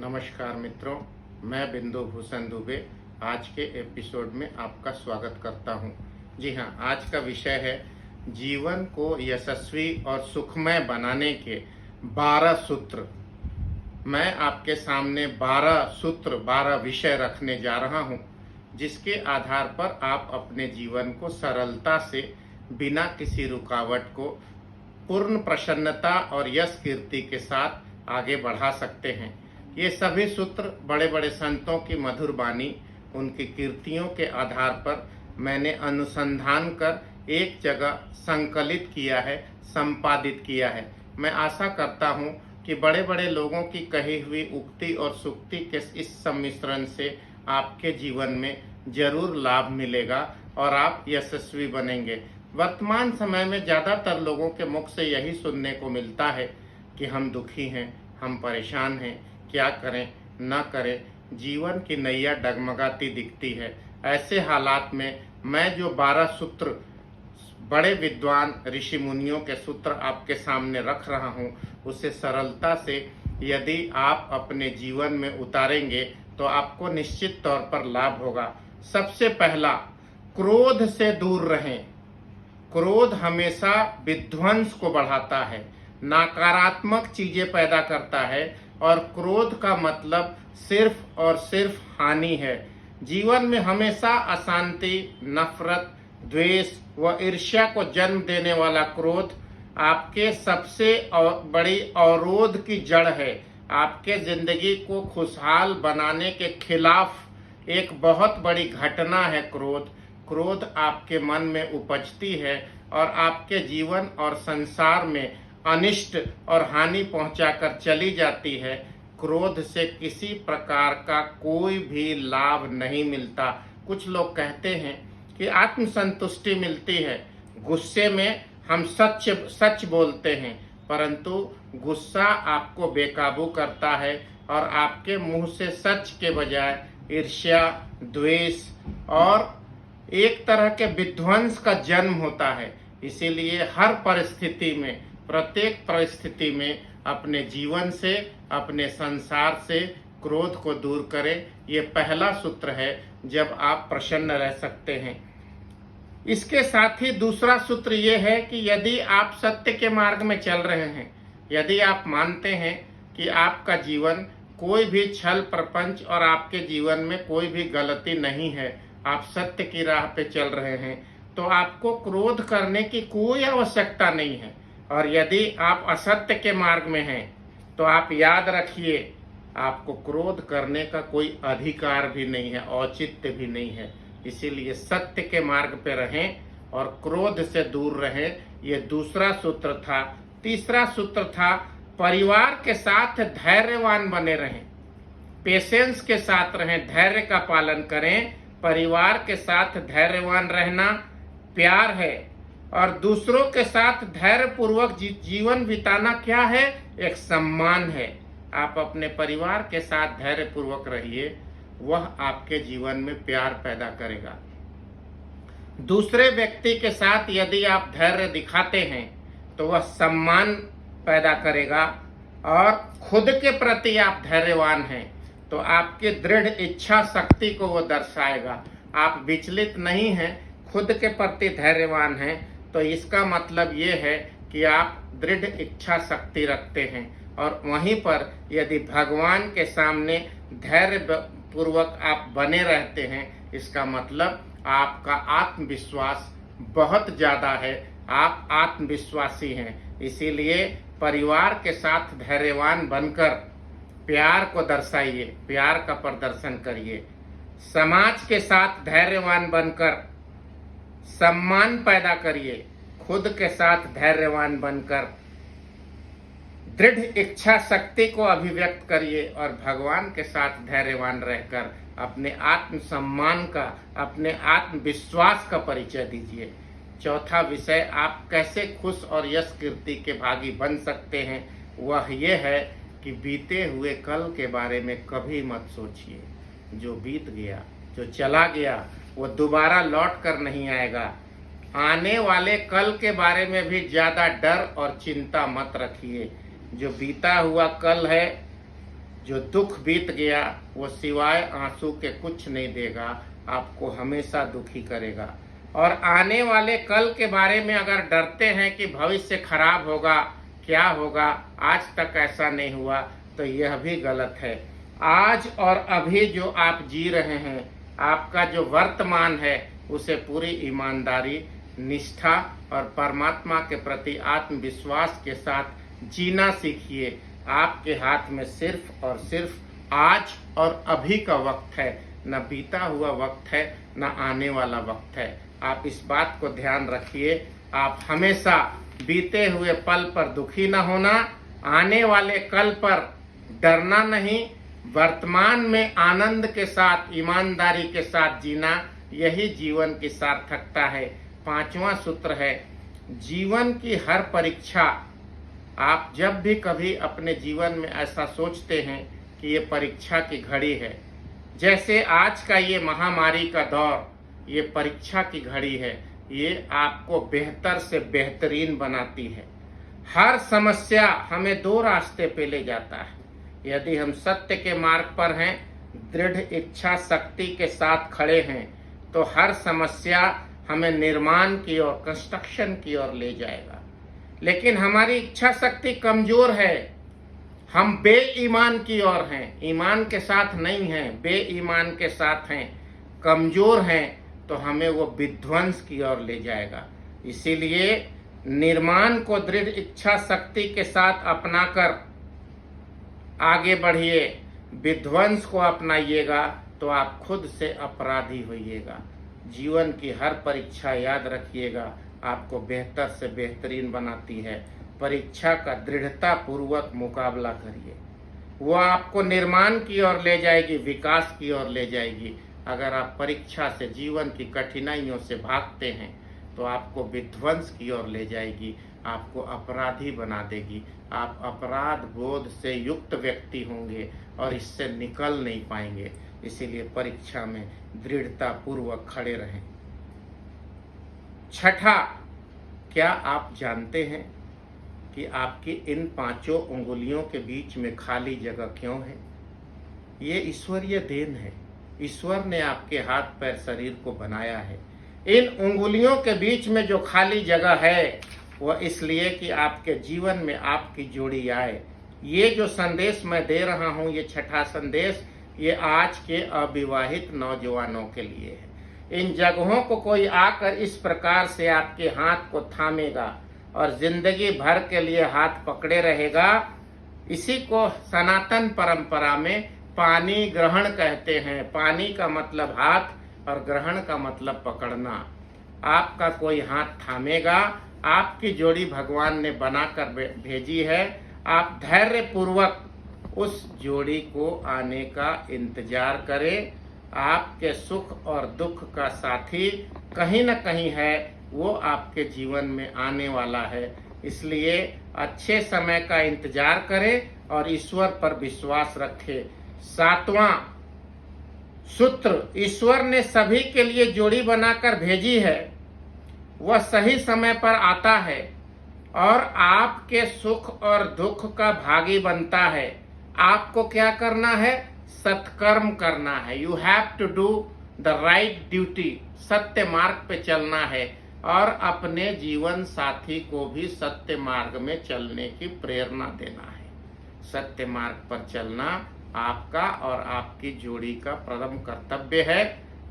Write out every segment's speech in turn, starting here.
नमस्कार मित्रों, मैं बिंदु भूषण दुबे आज के एपिसोड में आपका स्वागत करता हूं। जी हां, आज का विषय है जीवन को यशस्वी और सुखमय बनाने के 12 सूत्र। मैं आपके सामने 12 सूत्र 12 विषय रखने जा रहा हूं, जिसके आधार पर आप अपने जीवन को सरलता से बिना किसी रुकावट को पूर्ण प्रसन्नता और यश कीर्ति के साथ आगे बढ़ा सकते हैं। ये सभी सूत्र बड़े बड़े संतों की मधुर वाणी, उनकी कीर्तियों के आधार पर मैंने अनुसंधान कर एक जगह संकलित किया है, संपादित किया है। मैं आशा करता हूँ कि बड़े बड़े लोगों की कही हुई उक्ति और सुक्ति के इस सम्मिश्रण से आपके जीवन में जरूर लाभ मिलेगा और आप यशस्वी बनेंगे। वर्तमान समय में ज़्यादातर लोगों के मुख से यही सुनने को मिलता है कि हम दुखी हैं, हम परेशान हैं, क्या करें न करें, जीवन की नैया डगमगाती दिखती है। ऐसे हालात में मैं जो 12 सूत्र, बड़े विद्वान ऋषि मुनियों के सूत्र आपके सामने रख रहा हूँ, उसे सरलता से यदि आप अपने जीवन में उतारेंगे तो आपको निश्चित तौर पर लाभ होगा। सबसे पहला, क्रोध से दूर रहें। क्रोध हमेशा विध्वंस को बढ़ाता है, नकारात्मक चीजें पैदा करता है और क्रोध का मतलब सिर्फ और सिर्फ हानि है। जीवन में हमेशा अशांति, नफरत, द्वेष व ईर्ष्या को जन्म देने वाला क्रोध आपके सबसे बड़ी अवरोध की जड़ है। आपके जिंदगी को खुशहाल बनाने के खिलाफ एक बहुत बड़ी घटना है क्रोध। क्रोध आपके मन में उपजती है और आपके जीवन और संसार में अनिष्ट और हानि पहुंचाकर चली जाती है। क्रोध से किसी प्रकार का कोई भी लाभ नहीं मिलता। कुछ लोग कहते हैं कि आत्मसंतुष्टि मिलती है, गुस्से में हम सच बोलते हैं, परंतु गुस्सा आपको बेकाबू करता है और आपके मुंह से सच के बजाय ईर्ष्या, द्वेष और एक तरह के विध्वंस का जन्म होता है। इसीलिए हर परिस्थिति में, प्रत्येक परिस्थिति में अपने जीवन से, अपने संसार से क्रोध को दूर करें। ये पहला सूत्र है जब आप प्रसन्न रह सकते हैं। इसके साथ ही दूसरा सूत्र ये है कि यदि आप सत्य के मार्ग में चल रहे हैं, यदि आप मानते हैं कि आपका जीवन कोई भी छल प्रपंच और आपके जीवन में कोई भी गलती नहीं है, आप सत्य की राह पे चल रहे हैं, तो आपको क्रोध करने की कोई आवश्यकता नहीं है। और यदि आप असत्य के मार्ग में हैं तो आप याद रखिए, आपको क्रोध करने का कोई अधिकार भी नहीं है, औचित्य भी नहीं है। इसीलिए सत्य के मार्ग पे रहें और क्रोध से दूर रहें। ये दूसरा सूत्र था। तीसरा सूत्र था, परिवार के साथ धैर्यवान बने रहें, पेशेंस के साथ रहें, धैर्य का पालन करें। परिवार के साथ धैर्यवान रहना प्यार है और दूसरों के साथ धैर्यपूर्वक जीवन बिताना क्या है? एक सम्मान है। आप अपने परिवार के साथ धैर्यपूर्वक रहिए, वह आपके जीवन में प्यार पैदा करेगा। दूसरे व्यक्ति के साथ यदि आप धैर्य दिखाते हैं तो वह सम्मान पैदा करेगा और खुद के प्रति आप धैर्यवान हैं तो आपकी दृढ़ इच्छा शक्ति को वो दर्शाएगा। आप विचलित नहीं हैं, खुद के प्रति धैर्यवान हैं, तो इसका मतलब ये है कि आप दृढ़ इच्छा शक्ति रखते हैं। और वहीं पर यदि भगवान के सामने धैर्य पूर्वक आप बने रहते हैं, इसका मतलब आपका आत्मविश्वास बहुत ज़्यादा है, आप आत्मविश्वासी हैं। इसीलिए परिवार के साथ धैर्यवान बनकर प्यार को दर्शाइए, प्यार का प्रदर्शन करिए। समाज के साथ धैर्यवान बनकर सम्मान पैदा करिए, खुद के साथ धैर्यवान बनकर दृढ़ इच्छा शक्ति को अभिव्यक्त करिए और भगवान के साथ धैर्यवान रहकर अपने आत्मसम्मान का, अपने आत्मविश्वास का परिचय दीजिए। चौथा विषय, आप कैसे खुश और यश कीर्ति के भागी बन सकते हैं, वह यह है कि बीते हुए कल के बारे में कभी मत सोचिए। जो बीत गया, जो चला गया, वो दोबारा लौट कर नहीं आएगा। आने वाले कल के बारे में भी ज्यादा डर और चिंता मत रखिए। जो बीता हुआ कल है जो दुख बीत गया वो सिवाय आंसू के कुछ नहीं देगा, आपको हमेशा दुखी करेगा। और आने वाले कल के बारे में अगर डरते हैं कि भविष्य खराब होगा, क्या होगा, आज तक ऐसा नहीं हुआ, तो यह भी गलत है। आज और अभी जो आप जी रहे हैं, आपका जो वर्तमान है, उसे पूरी ईमानदारी, निष्ठा और परमात्मा के प्रति आत्मविश्वास के साथ जीना सीखिए। आपके हाथ में सिर्फ और सिर्फ आज और अभी का वक्त है, न बीता हुआ वक्त है, न आने वाला वक्त है। आप इस बात को ध्यान रखिए। आप हमेशा बीते हुए पल पर दुखी न होना, आने वाले कल पर डरना नहीं, वर्तमान में आनंद के साथ, ईमानदारी के साथ जीना, यही जीवन की सार्थकता है। 5वां सूत्र है, जीवन की हर परीक्षा, आप जब भी कभी अपने जीवन में ऐसा सोचते हैं कि ये परीक्षा की घड़ी है, जैसे आज का ये महामारी का दौर, ये परीक्षा की घड़ी है, ये आपको बेहतर से बेहतरीन बनाती है। हर समस्या हमें 2 रास्ते पे ले जाता है। यदि हम सत्य के मार्ग पर हैं, दृढ़ इच्छा शक्ति के साथ खड़े हैं, तो हर समस्या हमें निर्माण की ओर, कंस्ट्रक्शन की ओर ले जाएगा। लेकिन हमारी इच्छा शक्ति कमजोर है, हम बेईमान की ओर हैं, ईमान के साथ नहीं हैं, बेईमान के साथ हैं, कमजोर हैं, तो हमें वो विध्वंस की ओर ले जाएगा। इसीलिए निर्माण को दृढ़ इच्छा शक्ति के साथ अपनाकर आगे बढ़िए। विध्वंस को अपनाइएगा तो आप खुद से अपराधी होइएगा। जीवन की हर परीक्षा, याद रखिएगा, आपको बेहतर से बेहतरीन बनाती है। परीक्षा का दृढ़ता पूर्वक मुकाबला करिए, वो आपको निर्माण की ओर ले जाएगी, विकास की ओर ले जाएगी। अगर आप परीक्षा से, जीवन की कठिनाइयों से भागते हैं, तो आपको विध्वंस की ओर ले जाएगी, आपको अपराधी बना देगी। आप अपराध बोध से युक्त व्यक्ति होंगे और इससे निकल नहीं पाएंगे। इसीलिए परीक्षा में दृढ़ता पूर्वक खड़े रहें। 6, क्या आप जानते हैं कि आपकी इन 5 उंगलियों के बीच में खाली जगह क्यों है? ये ईश्वरीय देन है। ईश्वर ने आपके हाथ पैर शरीर को बनाया है। इन उंगलियों के बीच में जो खाली जगह है, वह इसलिए कि आपके जीवन में आपकी जोड़ी आए। ये जो संदेश मैं दे रहा हूँ, ये 6ठा संदेश, ये आज के अविवाहित नौजवानों के लिए है। इन जगहों को कोई आकर इस प्रकार से आपके हाथ को थामेगा और जिंदगी भर के लिए हाथ पकड़े रहेगा। इसी को सनातन परंपरा में पानी ग्रहण कहते हैं। पानी का मतलब हाथ और ग्रहण का मतलब पकड़ना। आपका कोई हाथ थामेगा, आपकी जोड़ी भगवान ने बनाकर भेजी है। आप धैर्य पूर्वक उस जोड़ी को आने का इंतजार करें। आपके सुख और दुख का साथी कहीं न कहीं है, वो आपके जीवन में आने वाला है। इसलिए अच्छे समय का इंतजार करें और ईश्वर पर विश्वास रखें। 7वां सूत्र, ईश्वर ने सभी के लिए जोड़ी बनाकर भेजी है। वह सही समय पर आता है और आपके सुख और दुख का भागी बनता है। आपको क्या करना है? सत्कर्म करना है। You have to do the right duty. सत्य मार्ग पे चलना है और अपने जीवन साथी को भी सत्य मार्ग में चलने की प्रेरणा देना है। सत्य मार्ग पर चलना आपका और आपकी जोड़ी का प्रथम कर्तव्य है।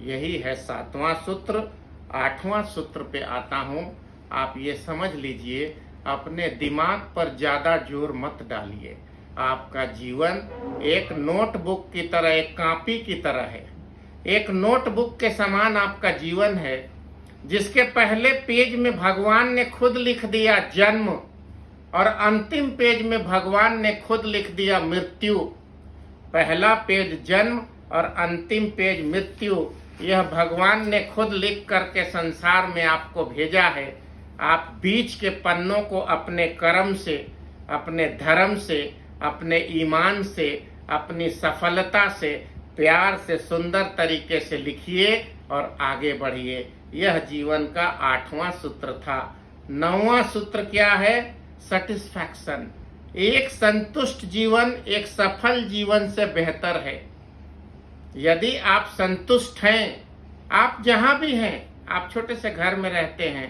यही है 7वां सूत्र। 8वां सूत्र पे आता हूँ। आप ये समझ लीजिए, अपने दिमाग पर ज्यादा जोर मत डालिए। आपका जीवन एक नोटबुक की तरह, एक कॉपी की तरह है। एक नोटबुक के समान आपका जीवन है, जिसके पहले पेज में भगवान ने खुद लिख दिया जन्म और अंतिम पेज में भगवान ने खुद लिख दिया मृत्यु। पहला पेज जन्म और अंतिम पेज मृत्यु, यह भगवान ने खुद लिख करके संसार में आपको भेजा है। आप बीच के पन्नों को अपने कर्म से, अपने धर्म से, अपने ईमान से, अपनी सफलता से, प्यार से, सुंदर तरीके से लिखिए और आगे बढ़िए। यह जीवन का 8वां सूत्र था। 9वां सूत्र क्या है? सेटिस्फैक्शन, एक संतुष्ट जीवन एक सफल जीवन से बेहतर है। यदि आप संतुष्ट हैं, आप जहां भी हैं, आप छोटे से घर में रहते हैं,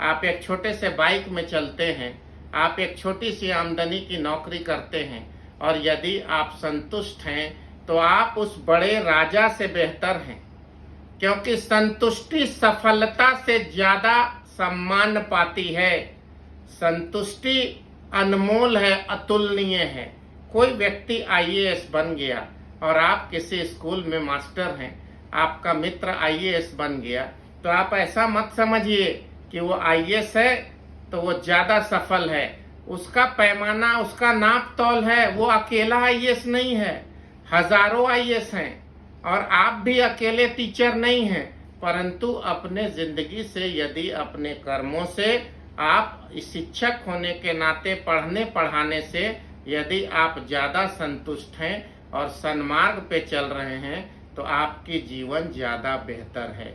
आप एक छोटे से बाइक में चलते हैं, आप एक छोटी सी आमदनी की नौकरी करते हैं, और यदि आप संतुष्ट हैं तो आप उस बड़े राजा से बेहतर हैं, क्योंकि संतुष्टि सफलता से ज्यादा सम्मान पाती है। संतुष्टि अनमोल है, अतुलनीय है। कोई व्यक्ति आईएएस बन गया और आप किसी स्कूल में मास्टर हैं, आपका मित्र आईएएस बन गया, तो आप ऐसा मत समझिए कि वो आईएएस है तो वो ज्यादा सफल है। उसका पैमाना, उसका नाप तौल है, वो अकेला आईएएस नहीं है, हजारों आईएएस हैं। और आप भी अकेले टीचर नहीं हैं, परंतु अपने जिंदगी से, यदि अपने कर्मों से, आप शिक्षक होने के नाते पढ़ने पढ़ाने से यदि आप ज्यादा संतुष्ट हैं और सन्मार्ग पे चल रहे हैं तो आपकी जीवन ज्यादा बेहतर है।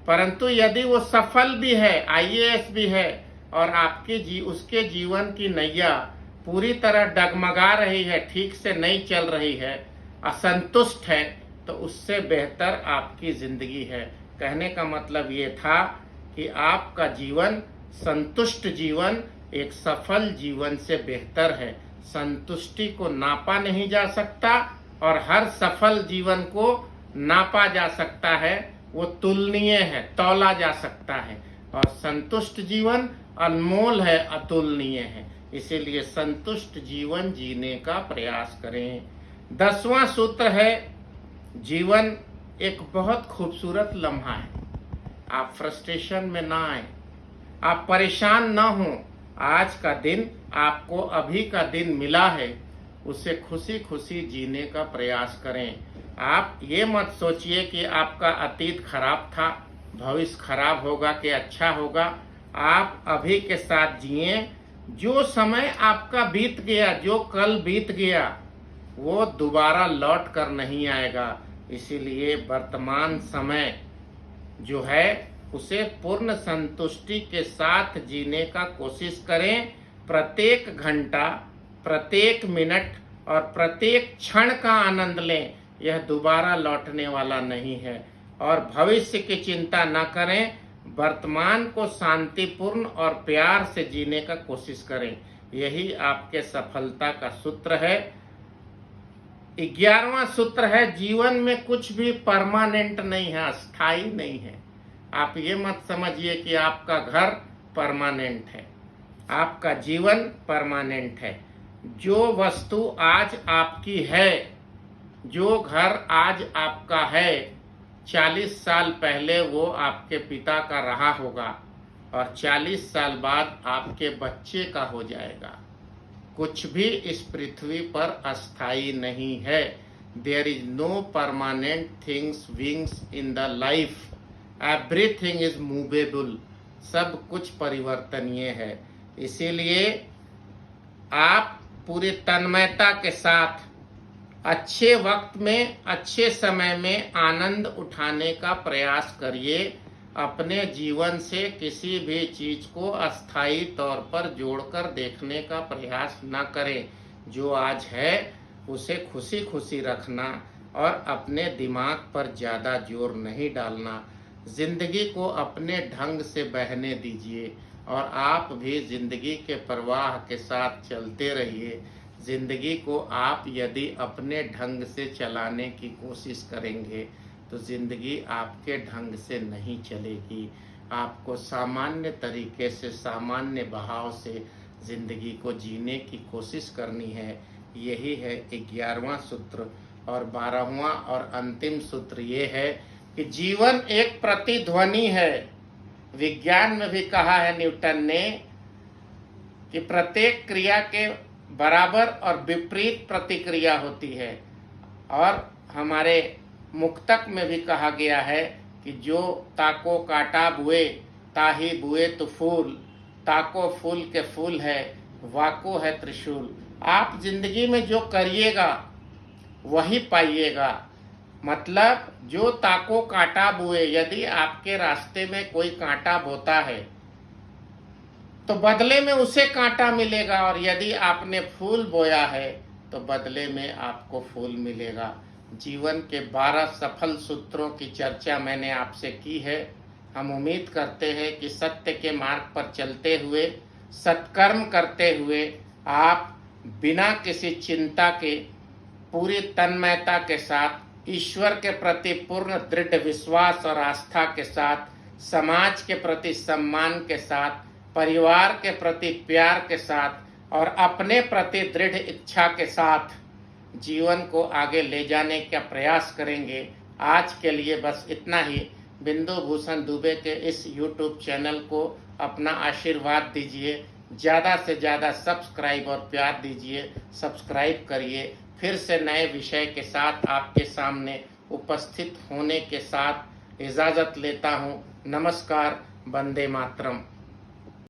परंतु यदि वो सफल भी है, आईएएस भी है, और आपकी उसके जीवन की नैया पूरी तरह डगमगा रही है, ठीक से नहीं चल रही है, असंतुष्ट है, तो उससे बेहतर आपकी जिंदगी है। कहने का मतलब ये था कि आपका जीवन, संतुष्ट जीवन एक सफल जीवन से बेहतर है। संतुष्टि को नापा नहीं जा सकता और हर सफल जीवन को नापा जा सकता है, वो तुलनीय है, तौला जा सकता है। और संतुष्ट जीवन अनमोल है, अतुलनीय है। इसीलिए संतुष्ट जीवन जीने का प्रयास करें। 10वां सूत्र है, जीवन एक बहुत खूबसूरत लम्हा है। आप फ्रस्ट्रेशन में ना आए, आप परेशान ना हो। आज का दिन आपको, अभी का दिन मिला है, उसे खुशी खुशी जीने का प्रयास करें। आप ये मत सोचिए कि आपका अतीत खराब था, भविष्य खराब होगा कि अच्छा होगा। आप अभी के साथ जिए। जो समय आपका बीत गया, जो कल बीत गया, वो दोबारा लौट कर नहीं आएगा। इसीलिए वर्तमान समय जो है उसे पूर्ण संतुष्टि के साथ जीने का कोशिश करें। प्रत्येक घंटा, प्रत्येक मिनट और प्रत्येक क्षण का आनंद लें। यह दोबारा लौटने वाला नहीं है। और भविष्य की चिंता न करें, वर्तमान को शांतिपूर्ण और प्यार से जीने का कोशिश करें। यही आपके सफलता का सूत्र है। 11वां सूत्र है, जीवन में कुछ भी परमानेंट नहीं है, अस्थाई नहीं है। आप ये मत समझिए कि आपका घर परमानेंट है, आपका जीवन परमानेंट है। जो वस्तु आज आपकी है, जो घर आज आपका है, 40 साल पहले वो आपके पिता का रहा होगा और 40 साल बाद आपके बच्चे का हो जाएगा। कुछ भी इस पृथ्वी पर अस्थाई नहीं है। There is no permanent things wings in the life, everything is movable. सब कुछ परिवर्तनीय है। इसीलिए आप पूरी तन्मयता के साथ अच्छे वक्त में, अच्छे समय में आनंद उठाने का प्रयास करिए। अपने जीवन से किसी भी चीज को अस्थायी तौर पर जोड़कर देखने का प्रयास न करें। जो आज है उसे खुशी खुशी रखना और अपने दिमाग पर ज्यादा जोर नहीं डालना। जिंदगी को अपने ढंग से बहने दीजिए और आप भी जिंदगी के प्रवाह के साथ चलते रहिए। जिंदगी को आप यदि अपने ढंग से चलाने की कोशिश करेंगे तो जिंदगी आपके ढंग से नहीं चलेगी। आपको सामान्य तरीके से, सामान्य बहाव से जिंदगी को जीने की कोशिश करनी है। यही है 11वां सूत्र। और 12वां और अंतिम सूत्र ये है कि जीवन एक प्रतिध्वनि है। विज्ञान में भी कहा है न्यूटन ने कि प्रत्येक क्रिया के बराबर और विपरीत प्रतिक्रिया होती है। और हमारे मुक्तक में भी कहा गया है कि जो ताको काटा बुए ताही बुए तो फूल, ताको फूल के फूल है, वाको है त्रिशूल। आप जिंदगी में जो करिएगा वही पाइएगा। मतलब जो ताको काटा बुए, यदि आपके रास्ते में कोई कांटा बोता है तो बदले में उसे कांटा मिलेगा, और यदि आपने फूल बोया है तो बदले में आपको फूल मिलेगा। जीवन के 12 सफल सूत्रों की चर्चा मैंने आपसे की है। हम उम्मीद करते हैं कि सत्य के मार्ग पर चलते हुए, सत्कर्म करते हुए, आप बिना किसी चिंता के, पूरी तन्मयता के साथ, ईश्वर के प्रति पूर्ण दृढ़ विश्वास और आस्था के साथ, समाज के प्रति सम्मान के साथ, परिवार के प्रति प्यार के साथ और अपने प्रति दृढ़ इच्छा के साथ जीवन को आगे ले जाने का प्रयास करेंगे। आज के लिए बस इतना ही। बिंदु भूषण दुबे के इस YouTube चैनल को अपना आशीर्वाद दीजिए, ज़्यादा से ज़्यादा सब्सक्राइब और प्यार दीजिए, सब्सक्राइब करिए। फिर से नए विषय के साथ आपके सामने उपस्थित होने के साथ इजाज़त लेता हूँ। नमस्कार। वंदे मातरम।